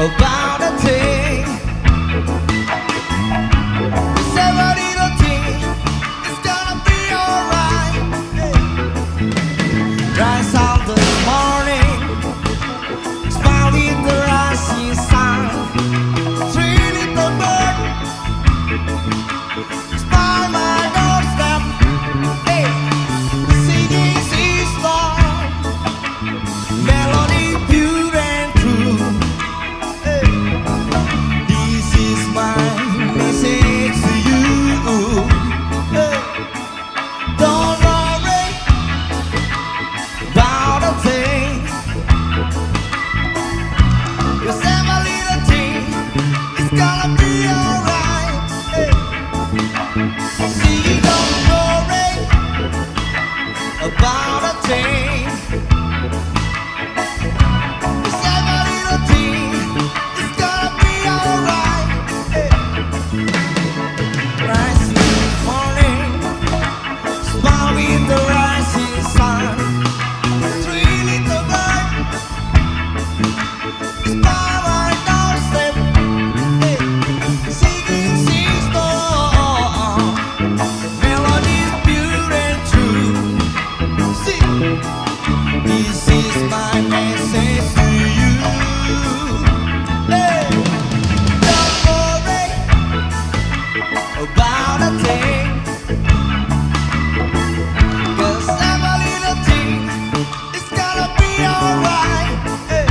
about a thing. Just have a little thing, it's gonna be alright. Rise up this morning, smile with the rising sun. Three little birds by my doorstep, hey, singing this song, melody pure and true. Hey, this is my message to you. Hey, don't worry about a thing. Just have a little thing, it's gonna be alright. Hey. See, don't worry about a thing. Just have a little thing, it's gonna be alright. Hey. Rising morning, smile with the rising sun. Three little birds by my doorstep, hey, singing this song. Melodies pure and true. See, this is my message to you. Hey, don't worry about a thing. Just have a little thing, it's gonna be alright. Hey.